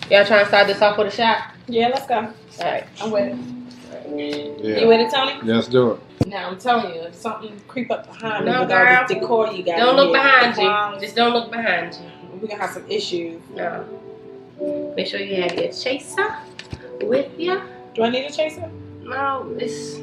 Y'all trying to start this off with a shot? Yeah, let's go. All right. I'm with it. Yeah. You with it, Tony? Let's do it. Now, I'm telling you, if something creep up behind me No, with all girl. this decor you got. Don't in look here, behind the you. clowns, Just don't look behind you. We're going to have some issues. No. Make sure you have your chaser with you. Do I need a chaser? No, it's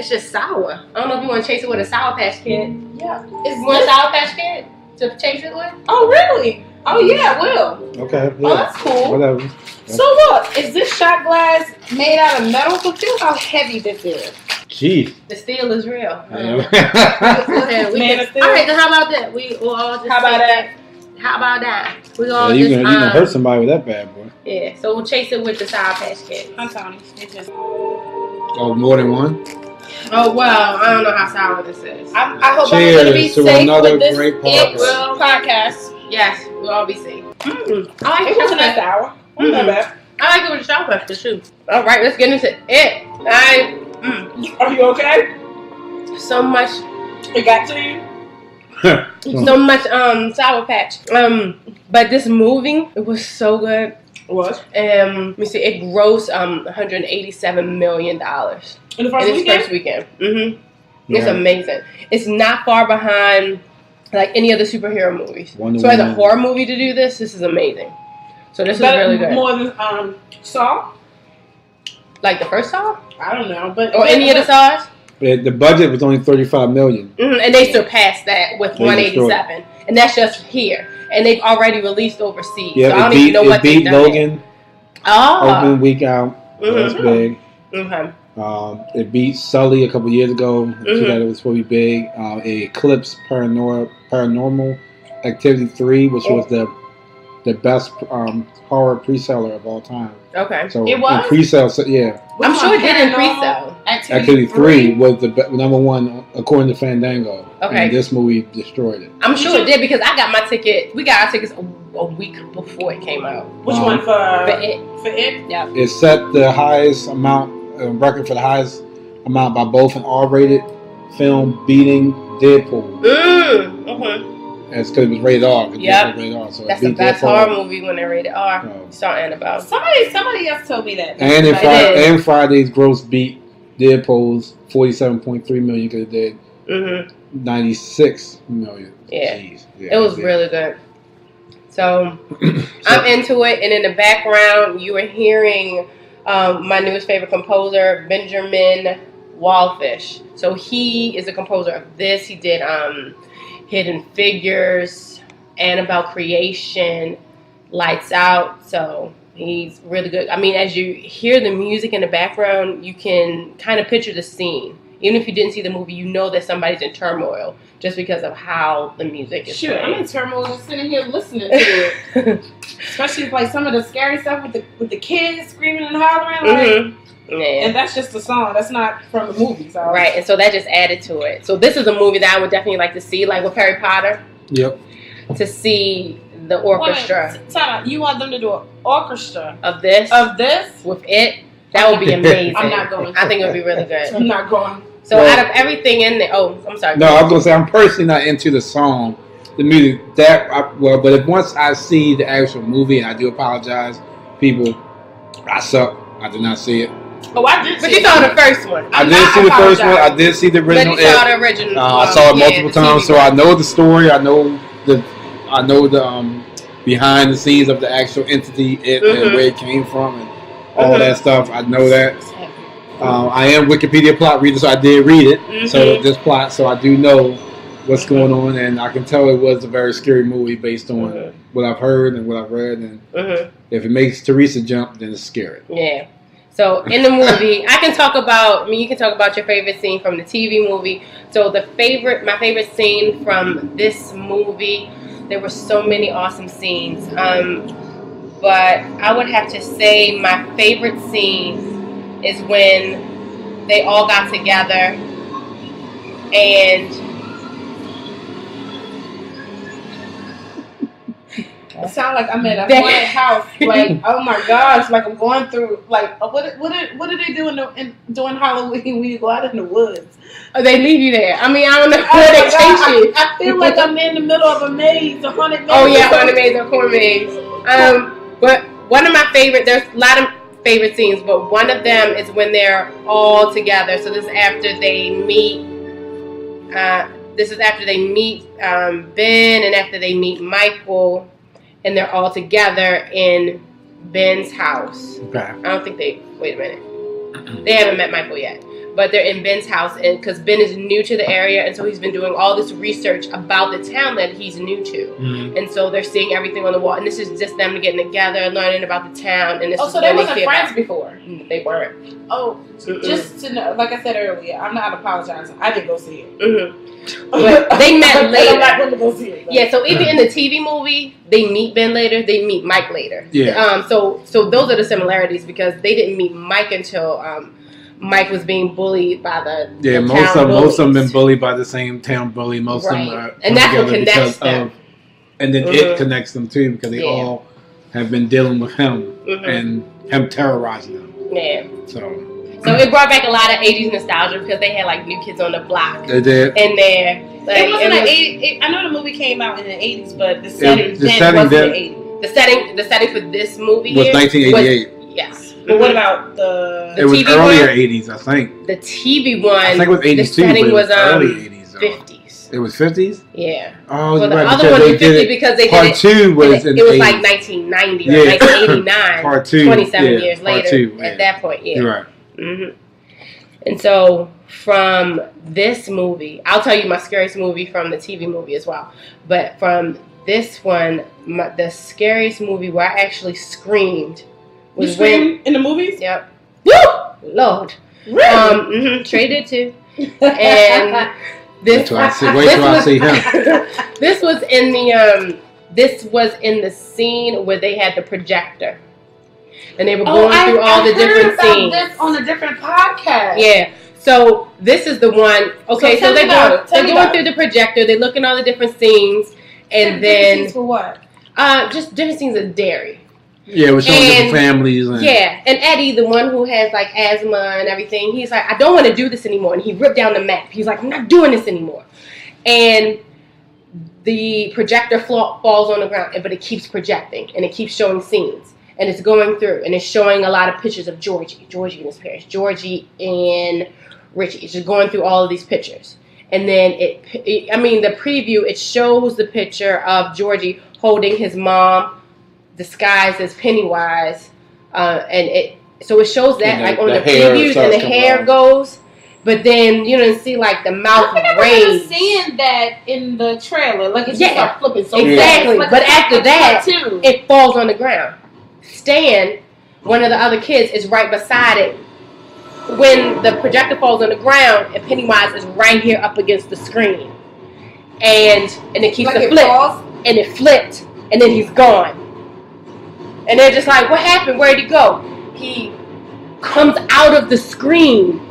just sour. I don't know if you want to chase it with a Sour Patch Kid. Yeah. You want a Sour Patch Kid to chase it with? Oh, really? Oh, yeah, I will. Okay. Yeah. Oh, that's cool. Whatever. So, look, is this shot glass made out of metal? So, feel how heavy this is. Jeez. The steel is real. Go Yeah. ahead. Man of steel. All right, then how about that? We will all just How about that? How about that? We all you just can hurt somebody with that bad boy. Yeah, so we'll chase it with the Sour Patch Kid. I'm Tony. It's just... Oh, more than one. Oh well, I don't know how sour this is. I hope Cheers I'm going to be to safe another with this great podcast. Yes, we'll all be safe. I like It the wasn't that chocolate. sour. Not bad. I like it with the Sour Patch Kid too. All right, let's get into it. Are you okay? So much, It got to you? so much Sour Patch. But this movie, it was so good. What? Let me see, it grossed $187 million In the in first its weekend? first weekend. It's Yeah. amazing. It's not far behind like any other superhero movies. Wonder So as a Woman. horror movie to do this is amazing. So this is Better- really good. More than Saw? Like the first Saw? I don't know. But Or any of the Saws? The budget was only $35 million. And they surpassed that with They 187. And that's just here. And they've already released overseas. Yeah, so I don't even know what it beat they've done. Logan. Oh. Opening week out. So that's big. Okay. It beat Sully a couple years ago. So that it was pretty big. It eclipsed Paranormal Activity 3, which was the best horror pre-seller of all time. Okay. So It was? in pre-sale, yeah. I'm sure it did in Paranormal pre-sale. Activity 3 was the number one according to Fandango. Okay. And this movie destroyed it. I'm sure it did because I got my ticket. We got our tickets a week before it came out. Which one for it. For it? Yeah. It set the highest amount, record for the highest amount by both an R-rated film beating Deadpool. That's because it was rated R. Yep. Rated R, so That's it the beat best Deadpool. horror movie when they're rated R. Oh. Saw Annabelle. Somebody else told me that. And It is. and Friday's gross beat Deadpool's 47.3 million because it did 96 million. Yeah. Jeez. It was really good. So I'm into it, and in the background you are hearing my newest favorite composer, Benjamin Wallfish. So he is a composer of this. He did Hidden Figures, Annabelle Creation, Lights Out. So he's really good. I mean, as you hear the music in the background, you can kind of picture the scene. Even if you didn't see the movie, you know that somebody's in turmoil just because of how the music is Sure, I'm played. in turmoil just sitting here listening to it. Especially like some of the scary stuff with the kids screaming and hollering. Like, Yeah. and that's just the song. That's not from the movie. So. Right, and so that just added to it. So this is a movie that I would definitely like to see, like with Harry Potter, Yep. to see the orchestra Wait, time out. You want them to do an orchestra of this with it. That would be amazing. I'm not going. I think it would be really good. I'm not going. So Well- out of everything in there, oh, I'm sorry. No, I was gonna say I'm personally not into the song, the music. But if once I see the actual movie, and I do apologize, people, I suck. I did not see it. Oh, I did. But you saw the first one. I did see the first one. I did see the But original. you saw the original. I saw it yeah, multiple the times, TV so I one. know the story. I know the behind the scenes of the actual entity, and where it came from, and all that stuff. I know that. I am Wikipedia plot reader, so I did read it. So this plot, so I do know what's going on, and I can tell it was a very scary movie based on what I've heard and what I've read. And if it makes Teresa jump, then it's scary. Yeah. So in the movie, I can talk about. I mean, you can talk about your favorite scene from the TV movie. So my favorite scene from this movie. There were so many awesome scenes. But I would have to say my favorite scene is when they all got together and It sounds like I'm at a haunted house. Like, oh my gosh! Like I'm going through. Like, what do they do during Halloween when you go out in the woods? they leave you there. I mean, I don't know where they chase you. I feel like I'm in the middle of a maze, a haunted maze. Oh yeah, haunted maze or corn maze. But one of my favorite. There's a lot of favorite scenes, but one of them is when they're all together. So this is after they meet. Ben, and after they meet Michael, and they're all together in Ben's house. Okay. I don't think they. Wait a minute. They haven't met Michael yet, but they're in Ben's house, and because Ben is new to the area, and so he's been doing all this research about the town that he's new to, and so they're seeing everything on the wall, and this is just them getting together, learning about the town, and this is so they wasn't friends before. They weren't. Oh, just to know, like I said earlier, I'm not apologizing. I didn't go see it. But they met later. I'm not going to go see it. Yeah, so even in the TV movie, they meet Ben later. They meet Mike later. Yeah. So those are the similarities because they didn't meet Mike until Mike was being bullied by the most of them been bullied by the same town bully. Most of them are and that's what connects them. And then it connects them too because they all have been dealing with him and him terrorizing them. Yeah. So it brought back a lot of 80s nostalgia because they had like New Kids on the Block. They did. In there. Like, it wasn't an 80s. I know the movie came out in the 80s, but the setting wasn't the 80s. The setting for this movie was 1988. Yes. But what about the it was TV earlier one? 80s, I think. The TV one. I think it was 82. The setting was early 80s. 50s. It was 50s? Yeah. Oh, well, you're the right. other one was 50 because they part did it. Part 2 was in it was 80s. like 1990 or 1989. Part 2. 27 years later. Part 2, at that point, yeah. You're right. And so from this movie, I'll tell you my scariest movie from the TV movie as well. But from this one, the scariest movie where I actually screamed was you screamed in the movies? Yep. Woo! Lord. Really? Trey did too. And this I see him. This was in the scene where they had the projector. And they were going through all the different scenes. This on a different podcast. Yeah. So this is the one. Okay, so they're going through the projector. They're looking at all the different scenes, and then scenes for what? Just different scenes of dairy. Yeah, we're showing different families. And and Eddie, the one who has like asthma and everything, he's like, I don't want to do this anymore, and he ripped down the map. He's like, I'm not doing this anymore, and the projector falls on the ground, but it keeps projecting and it keeps showing scenes. And it's going through, and it's showing a lot of pictures of Georgie and his parents, Georgie and Richie. It's just going through all of these pictures. And then the preview, it shows the picture of Georgie holding his mom, disguised as Pennywise. So it shows that, like, on the previews, and the hair goes. But then, you don't see, like, the mouth raised. I remember seeing that in the trailer. Like, it's just start flipping so exactly. fast. But after that, it falls on the ground. Stan, one of the other kids, is right beside it when the projector falls on the ground, and Pennywise is right here up against the screen, and it keeps the flip, and it flipped, and then he's gone, and they're just like, what happened? Where'd he go? He comes out of the screen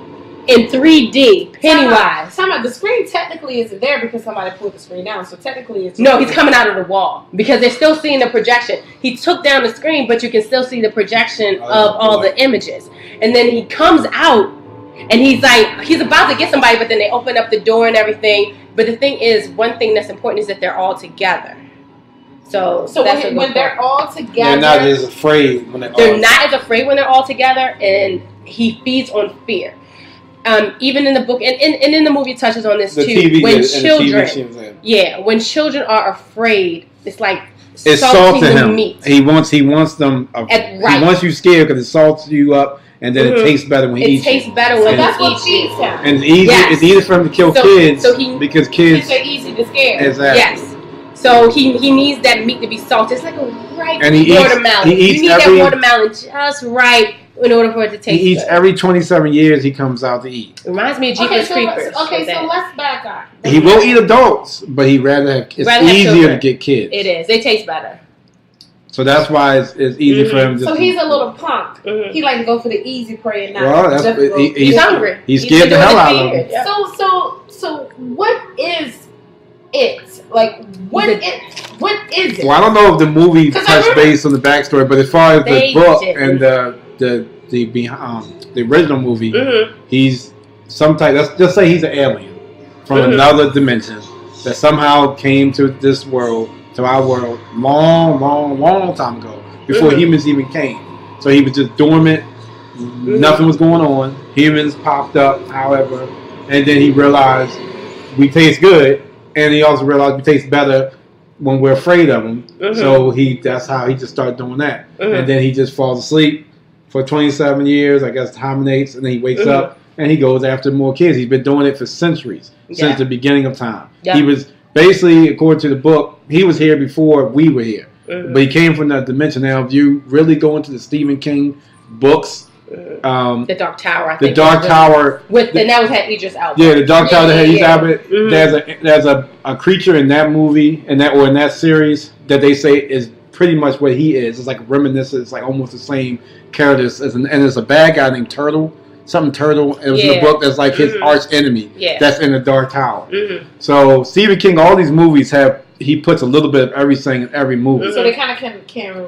in 3D, Pennywise. The screen technically isn't there because somebody pulled the screen down. So technically it's... No, he's coming out of the wall because they're still seeing the projection. He took down the screen, but you can still see the projection of all the images. And then he comes out, and he's like, he's about to get somebody, but then they open up the door and everything. But the thing is, one thing that's important is that they're all together. So that's when they're all together... They're not as afraid when they're not as afraid when they're all together, and he feeds on fear. Even in the book, and in the movie, it touches on this too. TV, when when children are afraid, it's like salt to him. Meat. He wants them. He wants you scared because it salts you up, and then it tastes better when he eats. It tastes better when that's what feeds him. And it's easy. Yes. It's easy for him to kill kids because kids are easy to scare. Exactly. Yes. So he needs that meat to be salted. It's like a ripe watermelon. You need that watermelon just right in order for it to taste good. He eats every 27 years he comes out to eat. It reminds me of Jeepers Creepers. So let's back up. He will eat adults, but he'd rather have... It's easier to get kids. It is. They taste better. So that's why it's easy for him. So he's a little punk. He like to go for the easy prey and not... Well, he's hungry. He's scared the hell out of him. Yep. So what is it? Like, what is it? Well, I don't know if the movie touched base on the backstory, but as far as the book and the original movie, he's some type. Let's just say he's an alien from another dimension that somehow came to this world, to our world, long time ago. before humans even came. So he was just dormant. Nothing was going on. Humans popped up, however, and then he realized we taste good, and he also realized we taste better when we're afraid of him. So that's how he just started doing that. And then he just falls asleep for 27 years, I guess, hibernates, and then he wakes up and he goes after more kids. He's been doing it for centuries, since the beginning of time. He was basically, according to the book, he was here before we were here. But he came from that dimension. Now, if you really go into the Stephen King books, the Dark Tower, I the think. Dark Tower. And that was had Idris Elba. Yeah, the Dark Tower that had Idris Elba. There's a creature in that movie, in that series, that they say is pretty much what he is. It's like reminiscent. It's like almost the same characters. And there's a bad guy named Turtle. Something Turtle. It was in the book that's like his arch enemy. Yeah. That's in the Dark Tower. So Stephen King, all these movies he puts a little bit of everything in every movie. So they kind of can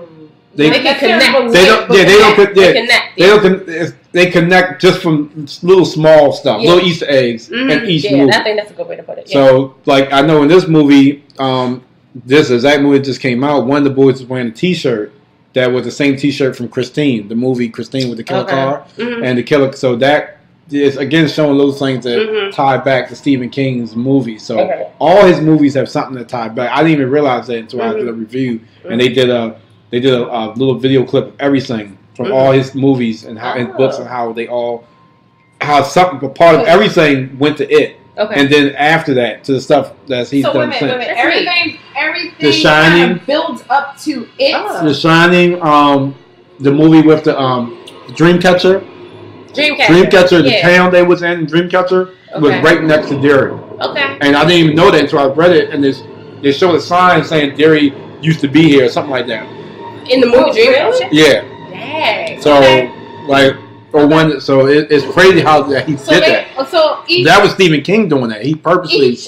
they can connect. They connect just from little small stuff, little Easter eggs in each movie. I think that's a good way to put it. So, like, I know in this movie, this exact movie just came out. One of the boys was wearing a T-shirt that was the same T-shirt from Christine, the movie Christine with the killer car and the killer. So that is again showing little things that tie back to Stephen King's movies. So all his movies have something to tie back. I didn't even realize that until I did a review, and they did a little video clip of everything from all his movies and how his books and how something, a part of everything went to it. And then after that, to the stuff that he's done since. Everything The Shining kind of builds up to it. The Shining, the movie with the Dreamcatcher. Dreamcatcher, the town they was in, Dreamcatcher, was right next to Derry. And I didn't even know that until I read it, and they showed a sign saying Derry used to be here, or something like that. In the movie Dreamcatcher? Yeah. Dang. So, so it's crazy how he did that. So that was Stephen King doing that. He purposely.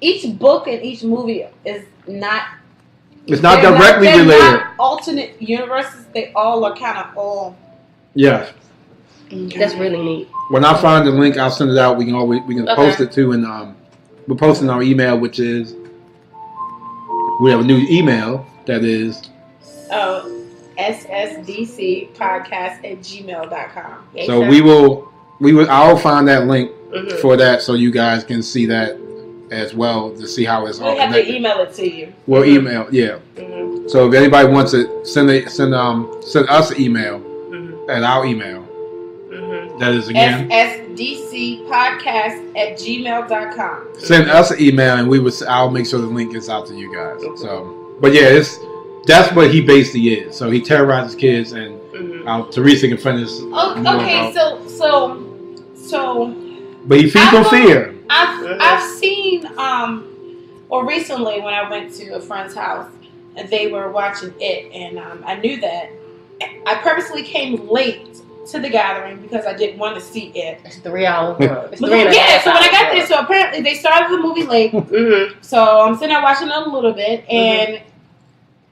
Each book and each movie is not. It's not directly related. Not alternate universes. They all are kind of all. Yeah. That's really neat. When I find the link, I'll send it out. We can post it too, and we're posting our email, which is we have a new email that is ssdcpodcast@gmail.com. So I'll find that link for that, so you guys can see that as well to see how it's all connected. We have to email it to you. We'll email, yeah. So if anybody wants to send us an email at our email. That is again ssdcpodcast@gmail.com. Send us an email and I'll make sure the link gets out to you guys. So, but yeah, that's what he basically is. So he terrorizes kids, and Teresa can finish. So. But he feeds on fear. I've seen or recently when I went to a friend's house and they were watching it, and I knew that I purposely came late to the gathering because I didn't want to see it. It's 3 hours. So when I got there, so apparently they started the movie late. So I'm sitting there watching it a little bit, and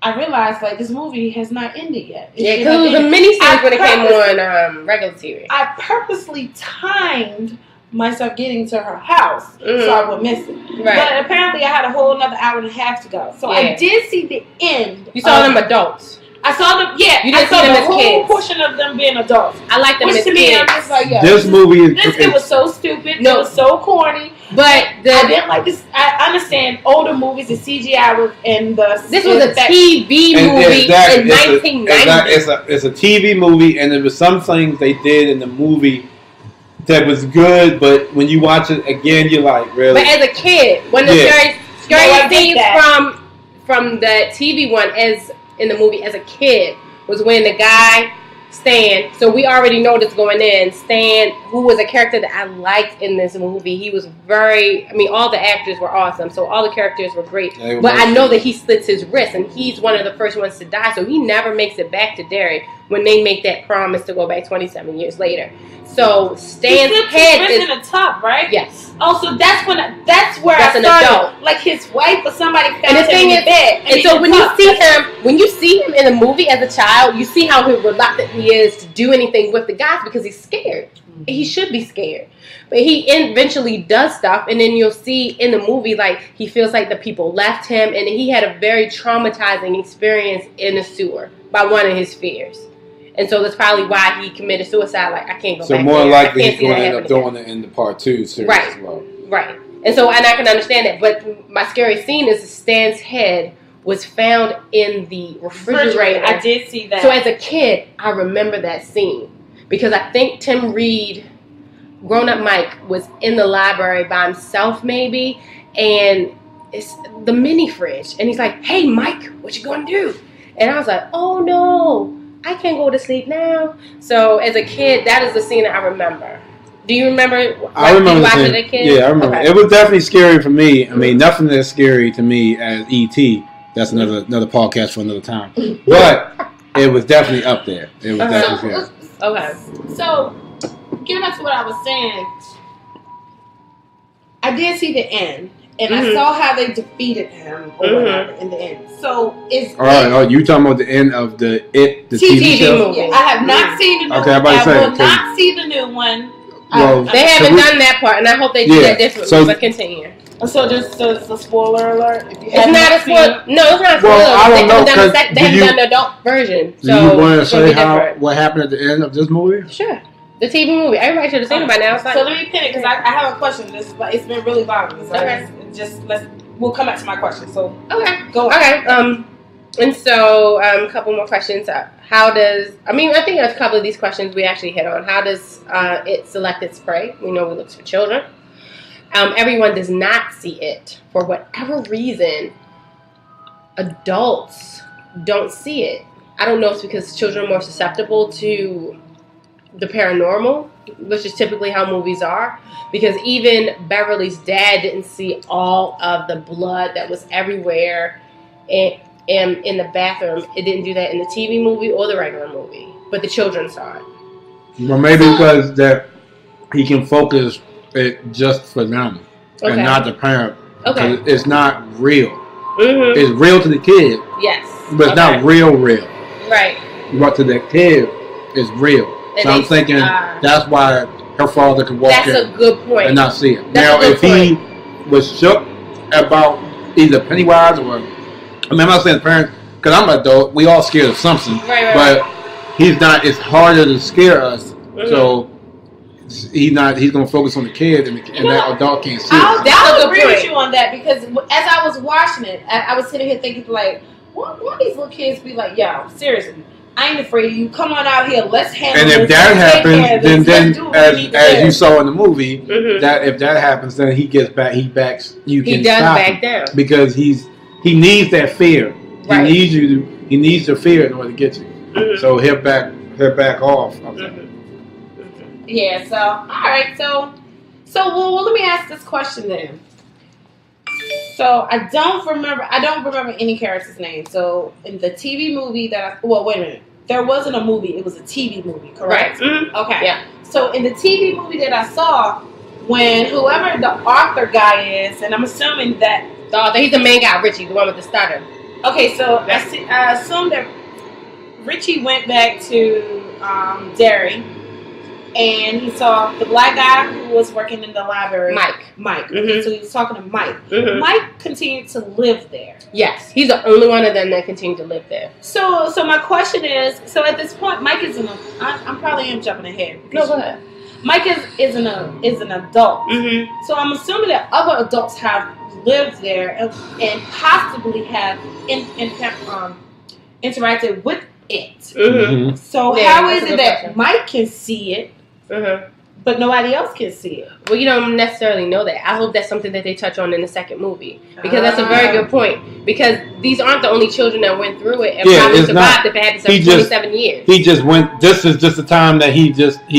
I realized like this movie has not ended yet. Because it was a mini-series when it came on regular TV. I purposely timed myself getting to her house so I would miss it. Right. But apparently I had a whole another hour and a half to go. So I did see the end. You saw them adults. I saw them, you didn't see them as whole kids. Portion of them being adults. I like them as to kids. Me, I'm just like, this movie it was so stupid. It was so corny. But I didn't like this. I understand older movies, the CGI was this was a TV movie in 1990. It's a TV movie, and there was some things they did in the movie that was good, but when you watch it again, you're like, really? But as a kid, when the scary scenes from the TV one as in the movie as a kid was when the guy Stan, so we already know this going in, Stan, who was a character that I liked in this movie. He was all the actors were awesome, so all the characters were great. But I know that he slits his wrist, and he's one of the first ones to die, so he never makes it back to Derry. when they make that promise to go back 27 years later. So Stan's head is in the tub, right? Yes. Oh, so that's where That's I an started. adult. Like his wife or somebody found And the him thing in is, the bed. and so when you see him in the movie as a child, you see how reluctant he is to do anything with the guys because he's scared. He should be scared. But he eventually does stuff, and then you'll see in the movie, like, he feels like the people left him, and he had a very traumatizing experience in the sewer by one of his fears. And so that's probably why he committed suicide. Like, I can't go back So more there. likely he's going to end up doing it in the part 2 series as well. Right. And so, and I can understand that. But my scary scene is Stan's head was found in the refrigerator. I did see that. So as a kid, I remember that scene. Because I think Tim Reed, grown-up Mike, was in the library by himself maybe. And it's the mini fridge. And he's like, hey, Mike, what you going to do? And I was like, oh, no. I can't go to sleep now. So as a kid, that is the scene that I remember. Do you remember? I remember watching it as a kid? Yeah, I remember. Okay. It was definitely scary for me. I mean, nothing as scary to me as E.T. That's another podcast for another time. But it was definitely up there. It was definitely scary. Okay. So, getting back to what I was saying, I did see the end. And I saw how they defeated him or whatever in the end. So is all right. Oh, you talking about the end of the TV show? movie? I have not seen the new one. I will not see the new one. Well, they haven't done that part, and I hope they do that differently. So, but continue. So it's a spoiler alert. If you it's not a spoiler. No, it's not a spoiler. Well, I don't know. They haven't done the adult version. So do you want to say what happened at the end of this movie? Sure. The TV movie. Everybody should have seen it by now. So let me pin it because I have a question. It's been really bothering me. So we'll come back to my question. So go on. Okay. And so a couple more questions. I think a couple of these questions we actually hit on. How does it select its prey? We know it looks for children. Everyone does not see it for whatever reason. Adults don't see it. I don't know if it's because children are more susceptible to the paranormal, which is typically how movies are, because even Beverly's dad didn't see all of the blood that was everywhere and in the bathroom. It didn't do that in the TV movie or the regular movie, but the children saw it. Well, maybe because that he can focus it just for them and not the parent. Okay, it's not real. Mm-hmm. It's real to the kid. Yes, but it's not real. Right. But to the kid, it's real. So I'm thinking that's why her father could walk in. That's a good point. And not see it. That's now, if he was shook about either Pennywise or, I'm not saying parents, because I'm an adult, we all scared of something. Right. But he's not. It's harder to scare us. Mm-hmm. So he's going to focus on the kid, and that adult can't see it. I'll agree with you on that because as I was watching it, I was sitting here thinking like, why these little kids be like, yo, seriously. I ain't afraid of you. Come on out here. Let's handle this. And if that happens, then as you saw in the movie, that if that happens, then he gets back. He backs. You can stop back down because he needs that fear. Right. He needs the fear in order to get you. So he'll back off. Yeah. So all right. So well, let me ask this question then. So I don't remember any character's name. So in the TV movie wait a minute. There wasn't a movie. It was a TV movie, correct? Right. Mm-hmm. Okay. Yeah. So in the TV movie that I saw, when whoever the author guy is, and I'm assuming that the author, he's the main guy, Richie, the one with the stutter. Okay, so I assume that Richie went back to Derry. And he saw the black guy who was working in the library. Mike. Mm-hmm. So he was talking to Mike. Mm-hmm. Mike continued to live there. Yes. He's the only one of them that continued to live there. So my question is, so at this point, Mike is I'm probably jumping ahead. No, go ahead. Mike is an adult. Mm-hmm. So I'm assuming that other adults have lived there and possibly have interacted with it. Mm-hmm. So how is it that Mike can see it, but nobody else can see it? Well, you don't necessarily know that. I hope that's something that they touch on in the second movie. Because that's a very good point. Because these aren't the only children that went through it and probably survived if it had to 27 years. He just went, this is just the time that he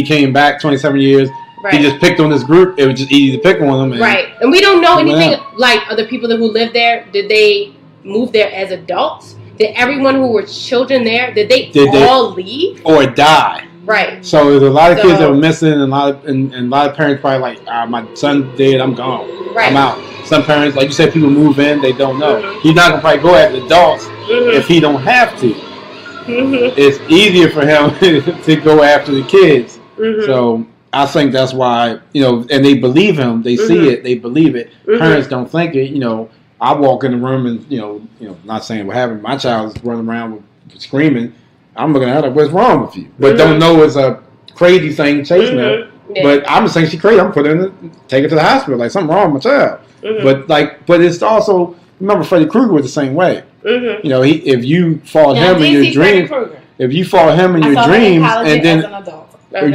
came back 27 years. Right. He just picked on this group. It was just easy to pick on them. Right. And we don't know anything like other people who lived there. Did they move there as adults? Did everyone who were children there, did they all leave? Or die. Right. So there's a lot of kids that were missing, and a lot of parents probably like, my son's dead, I'm gone. Right. I'm out. Some parents, like you said, people move in, they don't know. Mm-hmm. He's not going to probably go after adults if he don't have to. Mm-hmm. It's easier for him to go after the kids. Mm-hmm. So I think that's why, and they believe him. They see it. They believe it. Mm-hmm. Parents don't think it. I walk in the room and, not saying what happened. My child is running around screaming. I'm looking at her like, what's wrong with you? But don't know it's a crazy thing chasing her. Yeah. But I'm just saying she's crazy. I'm putting her take her to the hospital. Like, something wrong with my child. Mm-hmm. But it's also, remember Freddy Krueger was the same way. Mm-hmm. If you follow him in your dream, and then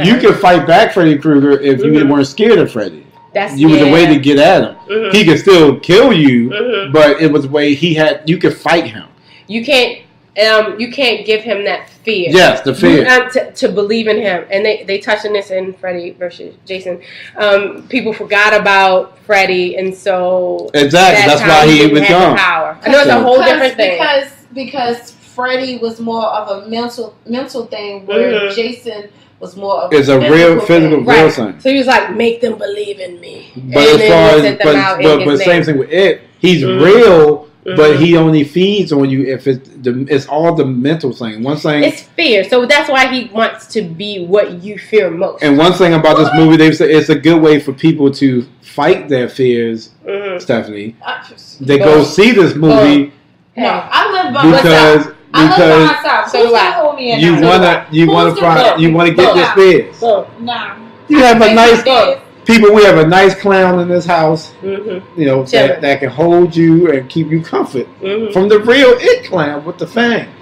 you could fight back Freddy Krueger if you weren't scared of Freddy. Was a way to get at him. Mm-hmm. He could still kill you, but it was a way you could fight him. You can't give him that fear. Yes, the fear. To believe in him. And they touched on this in Freddy versus Jason. People forgot about Freddy, and so... Exactly, that's why he was gone. I know it's a whole different thing. Because Freddy was more of a mental thing, where Jason was more of a real physical thing. So he was like, make them believe in me. But but same thing with it. He's real... But he only feeds on you if it's all the mental thing. One thing, it's fear, so that's why he wants to be what you fear most. And one thing about this movie, they say it's a good way for people to fight their fears. Stephanie, they go see this movie. No, I live by myself. So do I. You want to get your fears. No, you have a nice. People, we have a nice clown in this house, that can hold you and keep you comfort from the real It clown with the fangs.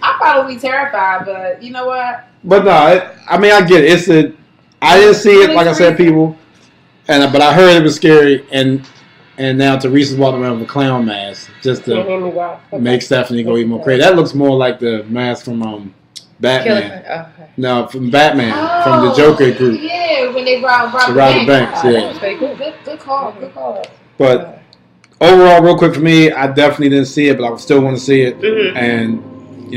I'll probably be terrified, but you know what? But no, I get it. I didn't see it, like I said, people, but I heard it was scary, and now Teresa's walking around with a clown mask just to make Stephanie go even more crazy. That looks more like the mask from Batman. No, from Batman, from the Joker group. Yeah, when they robbed the banks. Yeah. Good call. But overall, real quick for me, I definitely didn't see it, but I still want to see it. Mm-hmm. And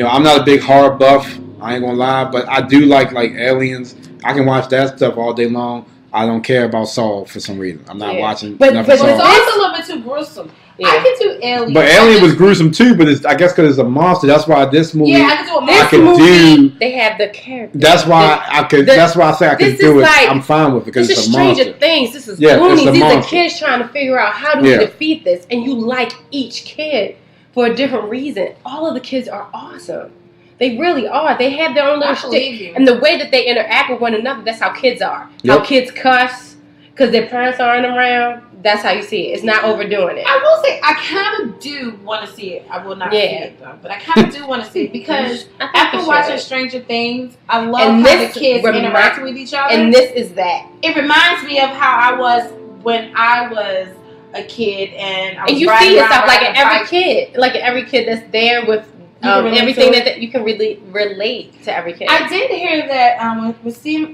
I'm not a big horror buff. I ain't gonna lie, but I do like Aliens. I can watch that stuff all day long. I don't care about Saw for some reason. I'm not watching. But it's also a little bit too gruesome. Yeah. I can do Alien. But Alien was gruesome too, but I guess because it's a monster. That's why this movie. Yeah, I can do a monster. They have the character. That's why I could. That's why I say I can do it. Like, I'm fine with it because it's a monster. Stranger Things. This is Goonies. These are kids trying to figure out how do we defeat this, and you like each kid for a different reason. All of the kids are awesome. They really are. They have their own little shtick, and the way that they interact with one another. That's how kids are. How kids cuss because their parents aren't around. That's how you see it. It's not overdoing it. I will say, I kind of do want to see it. I will not see it, though. But I kind of do want to see it because after watching Stranger Things, I love how the kids interact with each other. And this is that. It reminds me of how I was when I was a kid. And you see yourself like in every kid. Like in every kid that's there with everything that you can really relate to every kid. I did hear that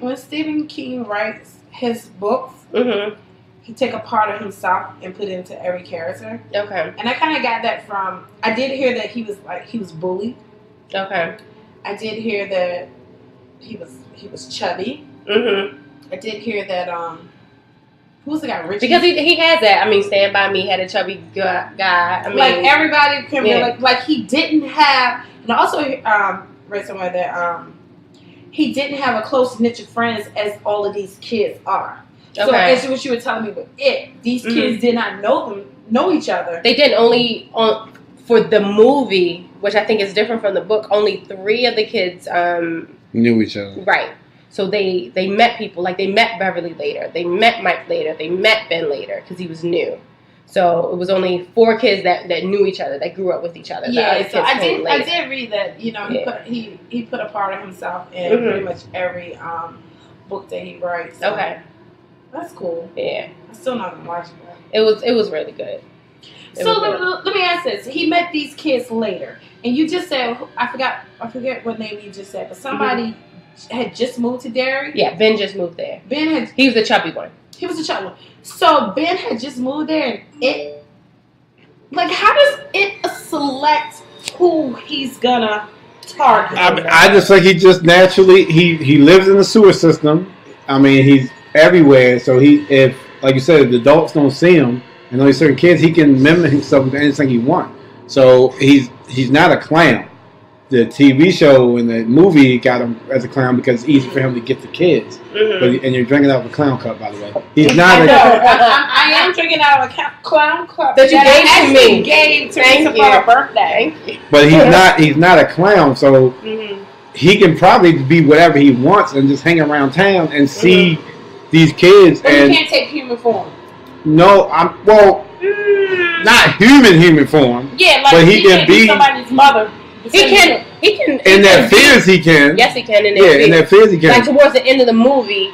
when Stephen King writes his books, he take a part of himself and put it into every character. Okay. And I kind of got that from. I did hear that he was bullied. Okay. I did hear that he was chubby. I did hear that who was the guy? Richie. Because he has that. I mean, Stand By Me had a chubby guy. I mean, like everybody can relate. Like he didn't have. And I also read somewhere that he didn't have a close niche of friends as all of these kids are. So as what you were telling me with these kids did not know each other. They didn't for the movie, which I think is different from the book. Only 3 of the kids knew each other. Right. So they met people, like they met Beverly later, they met Mike later, they met Ben later because he was new. So it was only 4 kids that knew each other, that grew up with each other. Yeah, so I did read that he put a part of himself in pretty much every book that he writes. So. Okay. That's cool. Yeah. I'm still not gonna watch it. It was really good. Let me ask this. He met these kids later. And you just said I forget what name you just said, but somebody had just moved to Derry? Yeah, Ben just moved there. He was the chubby one. He was the chubby one. So Ben had just moved there and how does it select who he's gonna target. I just think he just naturally he lives in the sewer system. I mean, he's everywhere. So if like you said, if the adults don't see him and only certain kids, he can mimic himself into anything he wants. So he's not a clown. The TV show and the movie got him as a clown because it's easy for him to get the kids. Mm-hmm. And you're drinking out of a clown cup, by the way. He's not. I am drinking out of a clown cup that you gave to me. Gave to me for my birthday. Thank you. But he's not a clown, so he can probably be whatever he wants and just hang around town and see these kids. But and he can't take human form. No, not human form. Yeah, like but he can be somebody's mother. He can. In their fears, he can. Yes, he can. In their fears, he can. Like towards the end of the movie,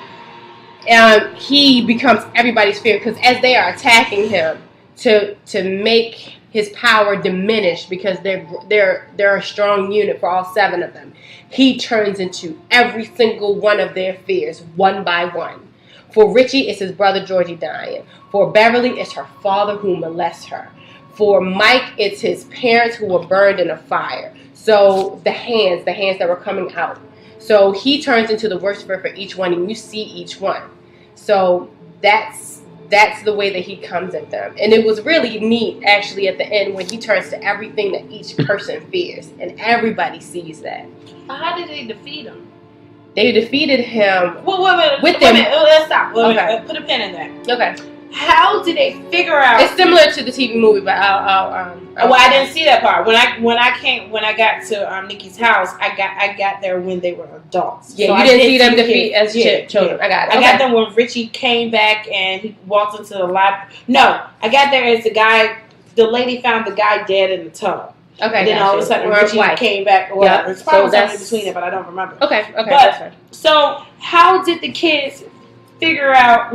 he becomes everybody's fear because as they are attacking him to make his power diminish because they're a strong unit for all 7 of them, he turns into every single one of their fears one by one. For Richie, it's his brother Georgie dying. For Beverly, it's her father who molests her. For Mike, it's his parents who were burned in a fire. So the hands that were coming out. So he turns into the worst fear for each one, and you see each one. So that's the way that he comes at them. And it was really neat, actually, at the end when he turns to everything that each person fears, and everybody sees that. How did they defeat him? They defeated him. Well, wait, with them. Let's stop. Okay. Put a pin in that. Okay. How did they figure out? It's similar to the TV movie, but I'll well, I didn't see that part. When I got to Nikki's house, I got there when they were adults. Yeah, so you didn't see them defeat as children. Yeah. I got it. I got them when Richie came back and he walked into the library. No, I got there as the lady found the guy dead in the tub. Okay. And then all of a sudden Richie came back. Or whatever. It's probably something in between it, but I don't remember. Okay. But, that's fine. So how did the kids figure out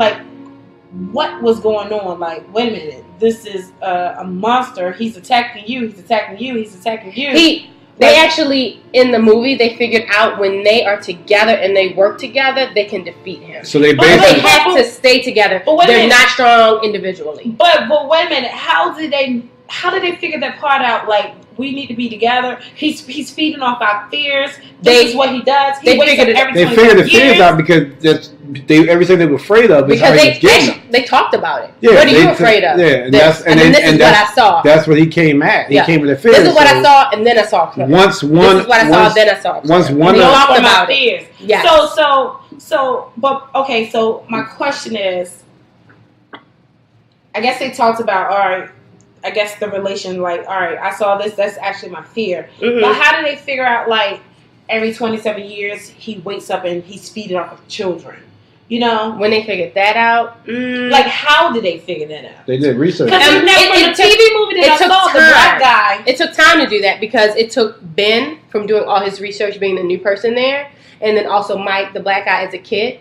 what was going on? Like, wait a minute, this is a monster. He's attacking you. He's attacking you. He's attacking you. They actually, in the movie, they figured out when they are together and they work together, they can defeat him. So they basically have to stay together. But they're not strong individually. But wait a minute, how did they figure that part out? Like, we need to be together. He's feeding off our fears. This is what he does. They figured the fears out because everything they were afraid of is how he was getting them. They talked about it. Yeah, what are you afraid of? Yeah, and this is what I saw. That's what he came at. He came with the fears. This is what I saw, and then I saw. This is what I saw, then I saw. Once one talked about fears. Yeah. But okay. So my question is, I guess they talked about, all right, I guess the relation, like, all right, I saw this, that's actually my fear. Mm-hmm. But how do they figure out, like, every 27 years he wakes up and he's feeding off of children? You know? When they figured that out. Like, how did they figure that out? They did research. Because in the TV movie that I saw, the black guy. It took time to do that because it took Ben from doing all his research, being the new person there, and then also Mike, the black guy, as a kid.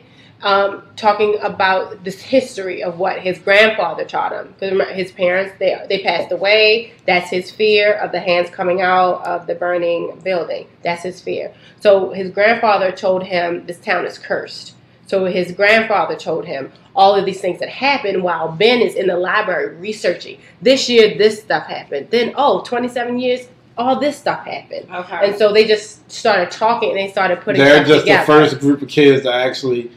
Talking about this history of what his grandfather taught him. Because his parents, they passed away. That's his fear of the hands coming out of the burning building. That's his fear. So his grandfather told him this town is cursed. So his grandfather told him all of these things that happened while Ben is in the library researching. This year, this stuff happened. Then, 27 years, all this stuff happened. Okay. And so they just started talking and they started putting They're stuff just together. the first group of kids that actually...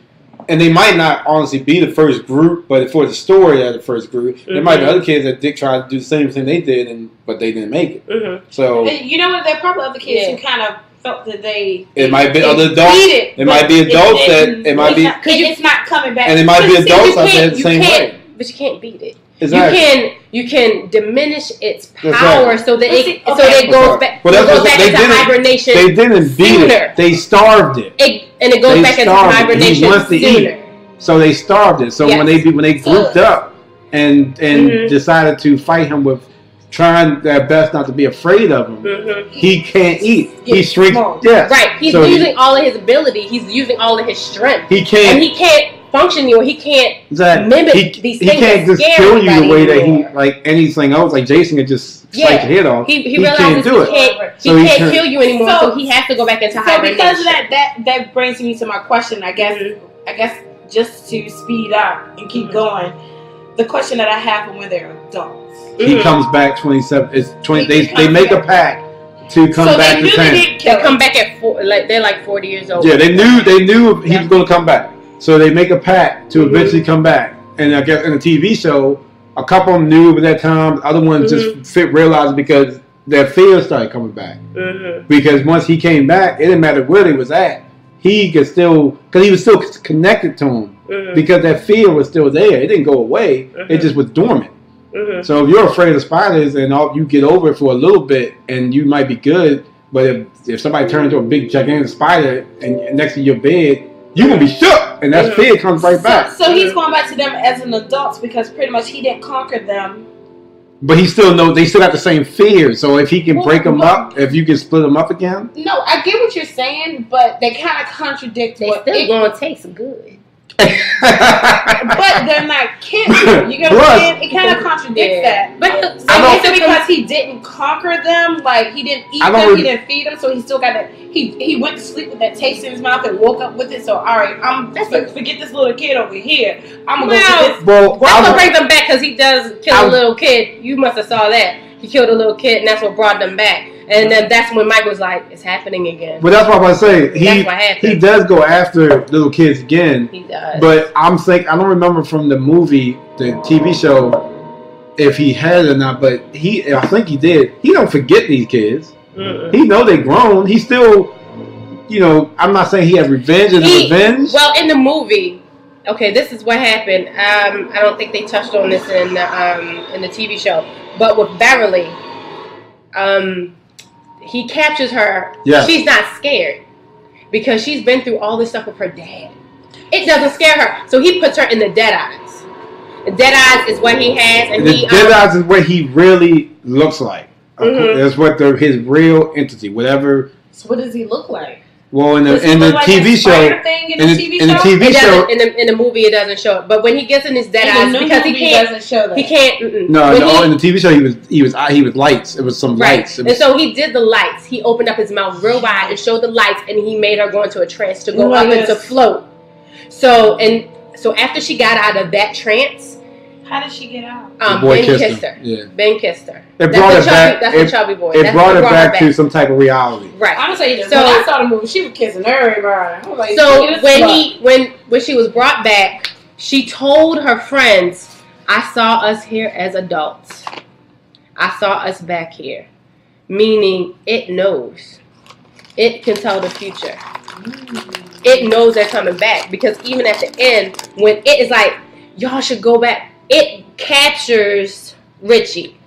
And they might not honestly be the first group, but for the story, they're the first group. Mm-hmm. There might be other kids that tried to do the same thing they did, but they didn't make it. Mm-hmm. So you know what? There are probably other kids who kind of felt that it might be other adults. It might be adults it's not coming back. And it might be adults that said the same way. But you can't beat it. Exactly. You can diminish its power so that it goes back. Well, it goes back into hibernation. They didn't beat it. They starved it. And it goes back into hibernation he wants to sooner. Eat. So they starved it. So when they grouped up and decided to fight him with trying their best not to be afraid of him, he can't eat. He shrinks. Yeah. Right. He's using all of his ability. He's using all of his strength. He can't. And he can't function or he can't mimic these things. He can't just kill you the way that he like anything else. Like Jason could just slice your head off. He realizes can't do it. He can't kill you anymore, so he has to go back into hibernation. So because of that brings me to my question. I guess just to speed up and keep going, the question that I have when they're adults. He comes back 27. It's 20. They make a pact to come back to 10. They come back at they're like 40 years old. Yeah, they knew he was going to come back, so they make a pact to eventually come back. And I guess in the TV show, a couple of them knew at that time. Other ones just realized because their fears started coming back. Because once he came back, it didn't matter where he was at. He could still, because he was still connected to him. Because that fear was still there. It didn't go away. It just was dormant. So if you're afraid of spiders and you get over it for a little bit and you might be good, but if somebody turns into a big gigantic spider and next to your bed, you're going to be shook, and that fear comes right back. So he's going back to them as an adult because pretty much he didn't conquer them. But they still got the same fear. So if he can break them up, if you can split them up again. No, I get what you're saying, but they kind of contradict they still going to taste good. But they're not kids. You get what I'm saying? It kind of contradicts that. But is it because he didn't conquer them? Like he didn't eat them, he didn't feed them, so he still got that. He went to sleep with that taste in his mouth and woke up with it. So all right, forget this little kid over here. I'm gonna go to this. Well, that's what brings them back because he does kill a little kid. You must have saw that. He killed a little kid, and that's what brought them back. And then that's when Mike was like, "It's happening again." But that's what I was saying. That's what happened. He does go after little kids again. He does. But I'm saying I don't remember from the movie, the TV show, if he had it or not. But I think he did. He don't forget these kids. He know they grown. He still, I'm not saying he has revenge and revenge. Well, in the movie, okay, this is what happened. I don't think they touched on this in the TV show, but with Beverly, he captures her. Yes. She's not scared because she's been through all this stuff with her dad. It doesn't scare her, so he puts her in the dead eyes. The dead eyes is what he has, and the dead eyes is what he really looks like. That's what his real entity, whatever. So what does he look like? Well, in the TV show, in the movie, it doesn't show it. But when he gets in his dead eyes, because he can't, doesn't show that. He can't. No, in the TV show, he was lights. It was some lights. And so he did the lights. He opened up his mouth real wide and showed the lights, and he made her go into a trance to go up and to float. So after she got out of that trance. How did she get out? Ben kissed her. Yeah. Ben kissed her. It brought it back. That's a chubby boy. It brought it back to some type of reality. Right. I'm gonna tell you this. When I saw the movie, she was kissing everybody. Like, so when she was brought back, she told her friends, "I saw us here as adults. I saw us back here," meaning it knows. It can tell the future. It knows they're coming back because even at the end, when it is like, y'all should go back. It captures Richie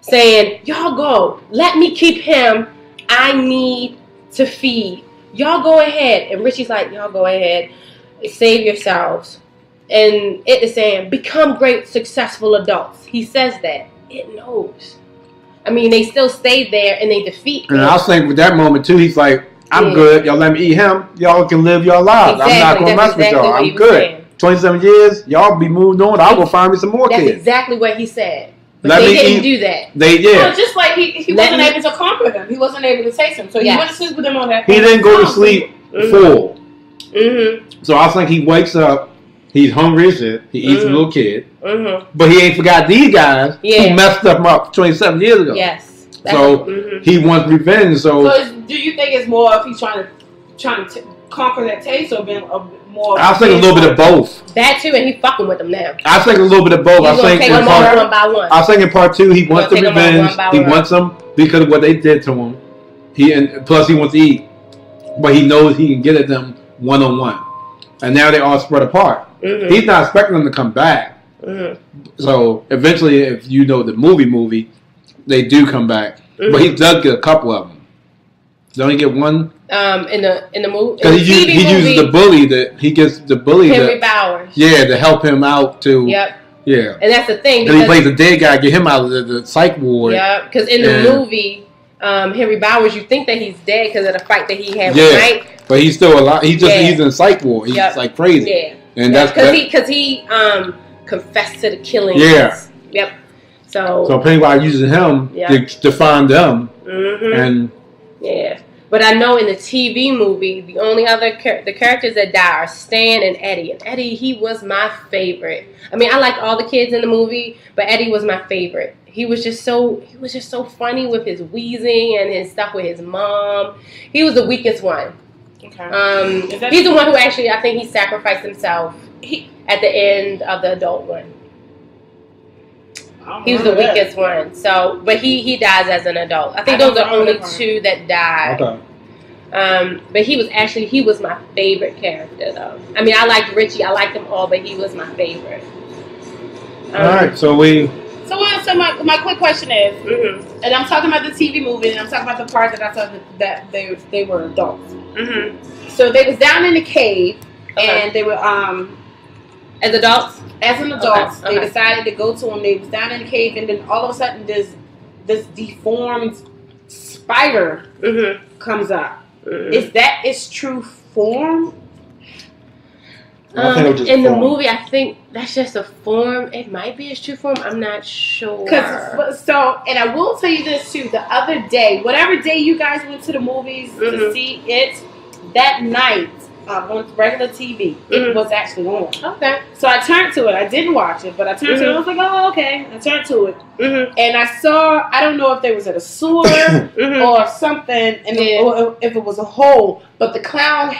saying, y'all go. Let me keep him. I need to feed. Y'all go ahead. And Richie's like, y'all go ahead. Save yourselves. And it is saying, become great, successful adults. He says that. It knows. I mean, they still stayed there and they defeat him. And I was thinking with that moment, too, he's like, I'm good. Y'all let me eat him. Y'all can live your lives. Exactly. I'm not going to mess with y'all. I'm good. Saying. 27 years, y'all be moved on. I'll go find me some more kids. That's exactly what he said. But they didn't do that. Well, just like he wasn't able to conquer them. He wasn't able to taste them. So he went to sleep with them on that. He didn't go to sleep full. So I think he wakes up. He's hungry as shit. He eats a little kid. But he ain't forgot these guys who messed them up 27 years ago. Yes. So he wants revenge. So do you think it's more of he's trying to conquer that taste or being more? I think a little bit of both. That too, and he fucking with them now. I think a little bit of both. I think in part one by one. I think in part two he wants the revenge. He wants them because of what they did to him. Plus he wants to eat, but he knows he can get at them one on one. And now they all spread apart. He's not expecting them to come back. So eventually, if you know the movie, they do come back. But he does get a couple of them. Don't he get one? In the movie, because he uses the bully he gets the bully Henry Bowers. Yeah, to help him out to. Yep. Yeah. And that's the thing. Because he plays the dead guy, get him out of the psych ward. Yeah, because in the movie, Henry Bowers, you think that he's dead because of the fight that he had with Mike. But he's still alive. He's in psych ward. He's like crazy. Yeah. And that's because he confessed to the killing. Yeah. Yep. So Pennywise uses him to find them. And yeah. But I know in the TV movie, the only other the characters that die are Stan and Eddie. And Eddie, he was my favorite. I mean, I liked all the kids in the movie, but Eddie was my favorite. he was just so funny with his wheezing and his stuff with his mom. He was the weakest one. Okay. He's the one who actually, I think he sacrificed himself at the end of the adult one. He was the weakest one. So, but he dies as an adult. I think those are the only two that died. Okay. But he was my favorite character though. I mean, I liked Richie. I liked them all, but he was my favorite. All right. So my quick question is, and I'm talking about the TV movie, and I'm talking about the part that I thought that they were adults. So they was down in the cave, and they were as adults. As an adult, they decided to go to him. They was down in the cave, and then all of a sudden, this deformed spider comes up. Is that its true form? In the movie, I think that's just a form. It might be its true form. I'm not sure. And I will tell you this too. The other day, whatever day you guys went to the movies to see it, that night on regular TV, it was actually on. Okay. So I turned to it. I didn't watch it, but I turned to it. I was like, oh, okay. I turned to it, and I saw. I don't know if they was at a sewer or something, and or if it was a hole, but the clown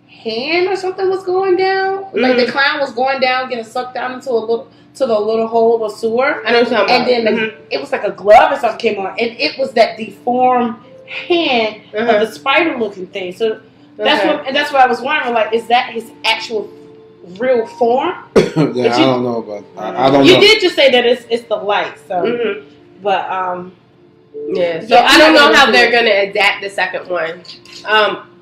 hand or something was going down. Like the clown was going down, getting sucked down into the little hole or sewer. I know what you're talking about. And then it was like a glove or something came on, and it was that deformed hand of the spider-looking thing. So that's what I was wondering. Like, is that his actual real form? I don't know about. I don't know. You did just say that it's the light. So, but yeah. So I don't know how they're gonna adapt the second one.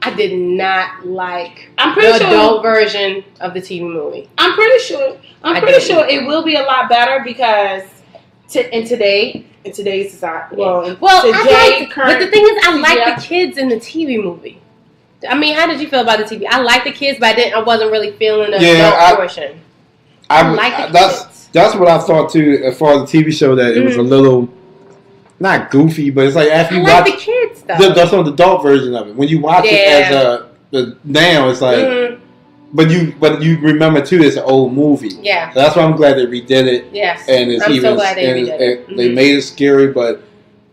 I did not like the adult version of the TV movie. I'm pretty sure it will be a lot better because in today's society. But the thing is, I like the kids in the TV movie. I mean, how did you feel about the TV? I like the kids, but I wasn't really feeling the adult portion. I like the kids. That's what I thought too, as far as the TV show, that it was a little. Not goofy, but it's like after you watch the kids stuff. That's on the adult version of it. When you watch it as now, it's like, but you remember too, it's an old movie. Yeah, so that's why I'm glad they redid it. Yes, and it's I'm so glad they redid it. They made it scary, but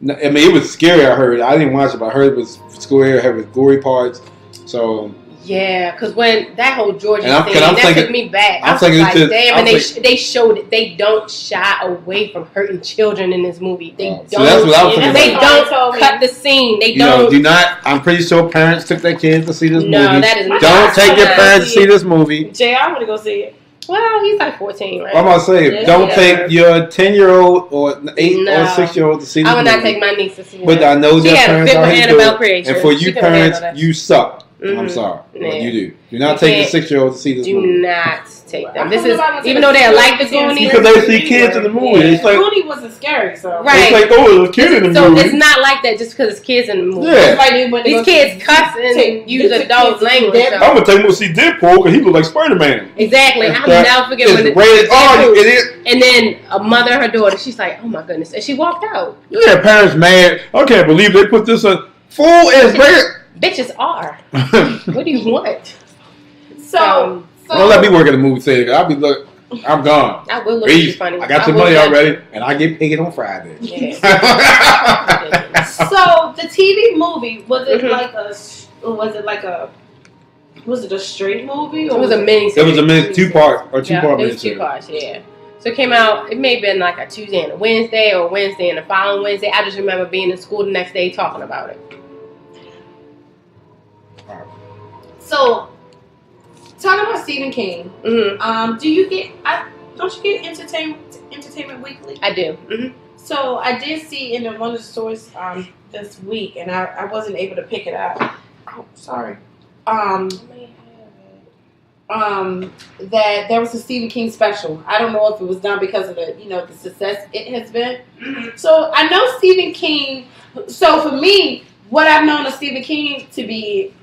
I mean, it was scary. I heard. I didn't watch it, but I heard it was scary. I heard it was gory parts. So. Yeah, because when that whole Georgia thing, that took me back. I was like, damn, and they showed it. They don't shy away from hurting children in this movie. They don't. So that's what I was thinking. They don't cut the scene. They don't. Do not. I'm pretty sure parents took their kids to see this movie. No, that is not. Don't take your parents to see this movie. Jay, I want to go see it. Well, he's like 14, right? I'm gonna say, don't take your 10-year-old or 8 or 6-year-old to see this movie. I would not take my niece to see it. But I know their parents are Annabelle creation. And for you parents, you suck. I'm sorry. What you do. Do not take the 6-year-old to see this movie. Do not take them. This is, even though they like the Goonies. Because they see kids in the movie. Yeah. It's like, Goonies wasn't scary, so. Right. It's like, oh, there's a kid in the movie. So it's not like that just because it's kids in the movie. Yeah. Like these kids cuss and use adult language. So. I'm going to take him to see Deadpool because he looks like Spider-Man. Exactly. I'll never forget when it is. And then a mother and her daughter, she's like, oh my goodness. And she walked out. Yeah, parents mad. I can't believe they put this on. Fool is red. Bitches are. What do you want? So don't let me work at the movie theater. I'll be I'm gone. I will look at you funny. I got your money already, and I get paid on Friday. Yeah. So the TV movie was it a straight movie? Or it was a mini. It was a two-part or two-part. It was 2 parts. Yeah. So it came out. It may have been like a Tuesday and a Wednesday, or Wednesday and the following Wednesday. I just remember being in school the next day talking about it. So, talking about Stephen King, don't you get Entertainment Weekly? I do. So I did see in one of the stores this week, and I wasn't able to pick it up. Oh, sorry. That there was a Stephen King special. I don't know if it was done because of the success it has been. So I know Stephen King. So for me, what I've known of Stephen King to be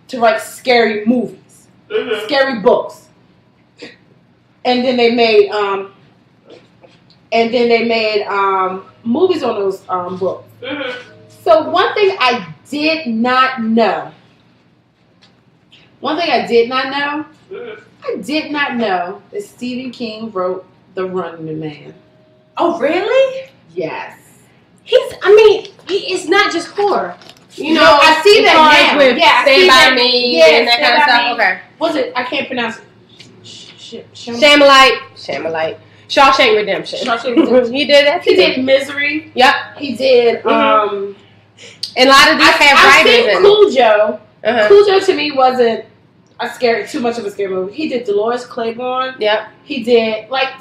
to write scary movies, scary books, and then they made movies on those books. So one thing I did not know. I did not know that Stephen King wrote The Running Man. Oh, really? Yes. It's not just horror. You know, I see that now. With Stand By Me and that kind of stuff. Okay. Was it? I can't pronounce it. Shamalite. Shawshank Redemption. He did that too. He did Misery. Yep. He did. And a lot of these have I've writers seen in Cujo. it. Cujo to me wasn't too much of a scary movie. He did Dolores Claiborne. Yep. He did I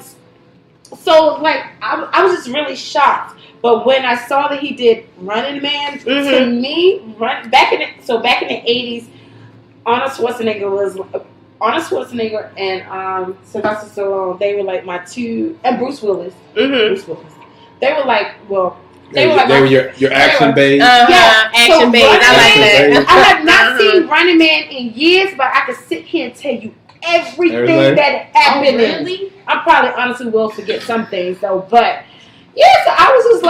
was just really shocked. But when I saw that he did Running Man, to me, back in the 80s, Arnold Schwarzenegger and Sylvester Stallone, they were like my two, and Bruce Willis. Bruce Willis. They were like, they were your action base. Action base. I like that. I have not seen Running Man in years, but I can sit here and tell you everything that happened. Oh, really? I probably honestly will forget some things though, but yeah, so I was just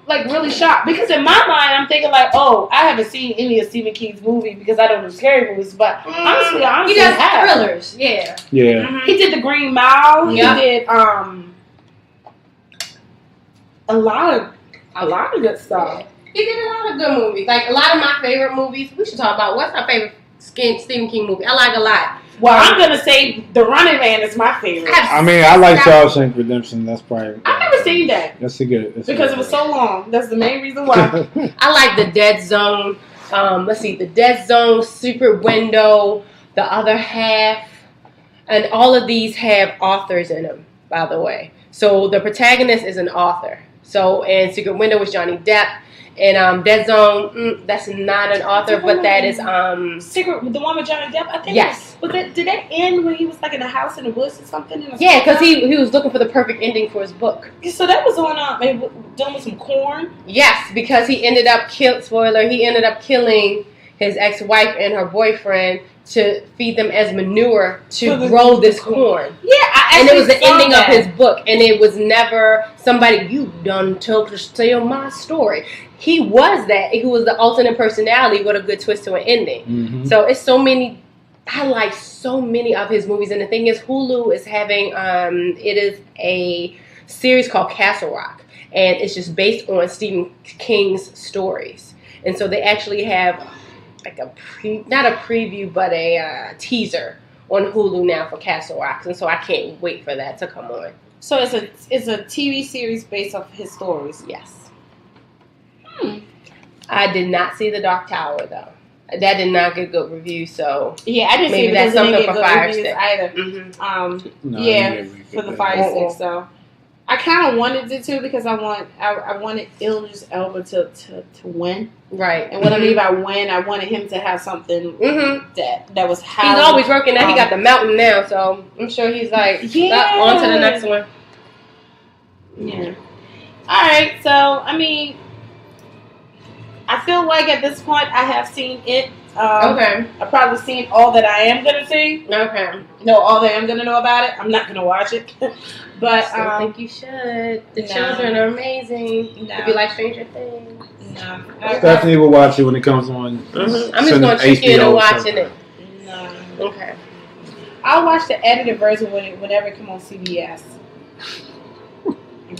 like really shocked because in my mind I'm thinking like, oh, I haven't seen any of Stephen King's movie because I don't do scary movies, but honestly, he does thrillers. Yeah. He did The Green Mile. He did a lot of good stuff. He did a lot of good movies. Like a lot of my favorite movies. We should talk about what's my favorite Stephen King movie. I like a lot. Well, I'm gonna say The Running Man is my favorite. I mean, I like Shawshank Redemption. That's probably. I've never seen that. That's a good. Because it was so long. That's the main reason why. I like The Dead Zone. Let's see, The Dead Zone, Secret Window, The Other Half, and all of these have authors in them. By the way, so the protagonist is an author. So, and Secret Window was Johnny Depp. And Dead Zone, that's not an author, but that is Secret, the one with Johnny Depp. I think. Yes. Did that end when he was like in a house in the woods or something? Yeah, because he was looking for the perfect ending for his book. So that was on done with some corn. Yes, because he ended up He ended up killing his ex-wife and her boyfriend to feed them as manure to grow this corn. Yeah, and it was the ending of his book, and it was never somebody you done told to tell my story. He was that. He was the alternate personality with a good twist to an ending. Mm-hmm. So it's so many. I like so many of his movies, and the thing is, Hulu is having it is a series called Castle Rock, and it's just based on Stephen King's stories, and so they actually have like not a preview, but a teaser on Hulu now for Castle Rock, and so I can't wait for that to come on. So it's a TV series based off his stories. Yes. I did not see The Dark Tower though. That did not get good reviews, so yeah, I didn't maybe see that's something for Fire Stick either. Mm-hmm. For the Fire Stick. So I kind of wanted it to because I wanted Idris Elba to win. Right. And what I mean by win, I wanted him to have something that was how he's always working. Now he got the mountain now, so I'm sure he's like on to the next one. Yeah. All right. So I mean, I feel like at this point I have seen it. Okay. I've probably seen all that I am gonna see. Okay. No, all that I'm gonna know about it. I'm not gonna watch it. But I think you should. The children are amazing. If you like Stranger Things. No. Stephanie will watch it when it comes on. Mm-hmm. I'm just gonna trick you into watching it. No. Okay. I'll watch the edited version whenever it comes on CBS. All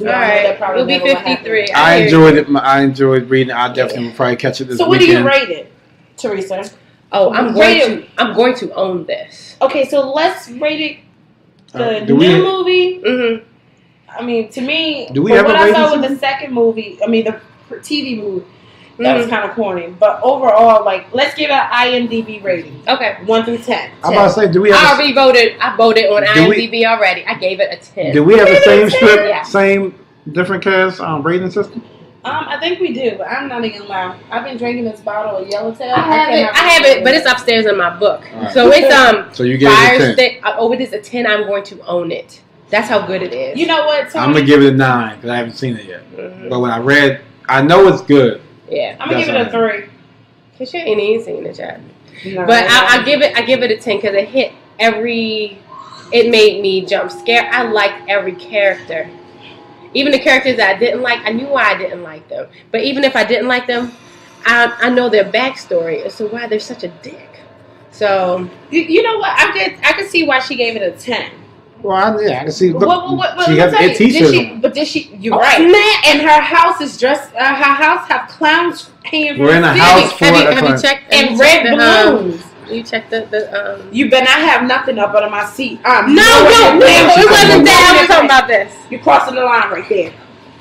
right, it'll be 53. I enjoyed it. I enjoyed reading. I definitely will probably catch it this weekend. So what do you rate it, Teresa? Oh, I'm going to own this. Okay, so let's rate it. The new movie. Mm-hmm. I mean, to me, do we have what a I saw with the second movie, I mean the TV movie, that was kind of corny. But overall, like, let's give it an IMDb rating. Okay, 1 through 10. I'm about to say, do we have? I already voted. I voted on IMDb already. I gave it a 10. Do we have the same script, same different cast rating system? I think we do, but I'm not even gonna lie. I've been drinking this bottle of Yellowtail. I have it, but it's upstairs in my book. Right. So it's So you gave Fire it a 10. Stick. It is a 10. I'm going to own it. That's how good it is. You know what, Tony? I'm gonna give it a 9 because I haven't seen it yet. Mm-hmm. But when I read, I know it's good. Yeah, I'm gonna give it a 3. Cause you ain't even seen it yet. No, but I give it a 10 because it hit it made me jump scare. I liked every character. Even the characters that I didn't like, I knew why I didn't like them. But even if I didn't like them, I know their backstory as to why they're such a dick. So you know what? I could see why she gave it a 10. Well, yeah, I can see. Look, What, she let has me a tell you, T-shirt did she? on. But did she? You're Oh, right. snap. And her house is dressed. Her house have clowns hanging from We're in the a ceiling house for Have a you client. checked and you red checked balloons. You checked the You better not have nothing up under my seat. No, She it wasn't talking that. I was talking about this. You're crossing the line right there.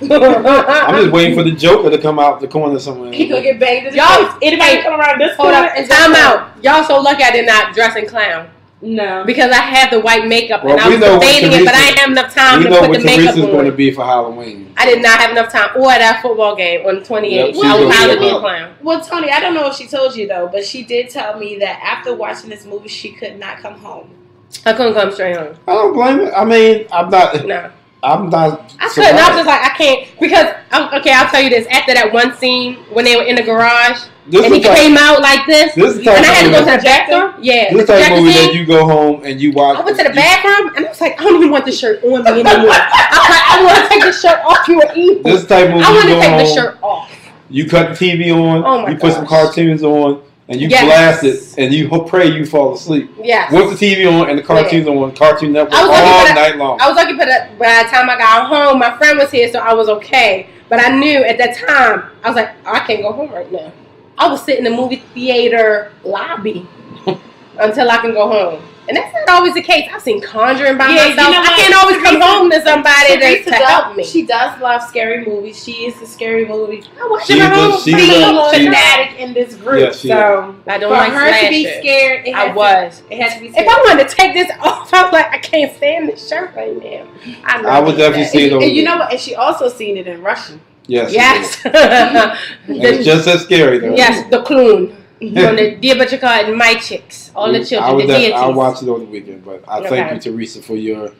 I'm just waiting for the Joker to come out the corner somewhere. He gonna get banged in the Y'all- face. Anybody come around this Hold corner up, and time out. Y'all so lucky I did not dress in clown No. because I have the white makeup Well, and I we was know what debating it, but I Teresa- didn't have enough time We to know put what the makeup Teresa's going to on. be for Halloween. I did not have enough time. Or at that football game on the 28th. Yep, I she's was gonna probably be be a a clown. Well, Tony, I don't know if she told you though, but she did tell me that after watching this movie, she could not come home. I couldn't come straight home. I don't blame it. I mean, I'm not. No. I'm not. I couldn't. I was just like, I can't. Because, okay, I'll tell you this. After that one scene when they were in the garage This and he is like, came out like this, this is and I had to go to movie. the bathroom. Yeah. This the type of movie projector that scene. you go home and you watch. I went to the bathroom and I was like, I don't even want the shirt on me anymore. I was like, I want to take the shirt off. You were evil. This type of movie I want you to go take home. the shirt off. You cut the TV on. Oh my you put some gosh. cartoons on, and you Yes. blast it, and you pray you fall asleep. Yes. With the TV on and the cartoons on Cartoon Network I was looking all for that- night long. I was lucky, but by the time I got home, my friend was here, so I was okay. But I knew at that time, I was like, I can't go home right now. I was sitting in the movie theater lobby until I can go home. And that's not always the case. I've seen Conjuring by Yeah, you myself. know I what? can't always come Teresa- home to somebody Teresa to help me. She does love scary movies. She is a scary movie I watch She's it at a- home. she's See, a- she's- fanatic in this group. Yeah, she so I don't for like her to be slasher. scared, it I has was. To, it has to be scared. If I wanted to take this off, I was like, I can't stand this shirt right now. I would definitely see it over and you there. know what? And she also seen it in Russian. Yes. Yes. And it's just as scary though. Yes, the clown. On the Diabachika and my chicks. All the children, the deities. I'll watch it over the weekend, but I thank Okay. you, Teresa, for your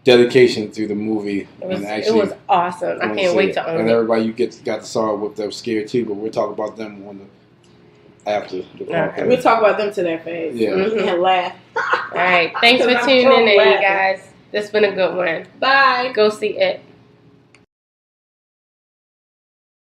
dedication to the movie and It actually. was awesome. I going can't see wait it. to own And it. everybody you got to saw it with that was scared too, but we'll talk about them on the after the podcast. We'll talk about them to their face. Yeah. Mhm. And laugh. All right. Thanks for Because I'm tuning so in, laughing. guys. This has been a good one. Bye. Go see it.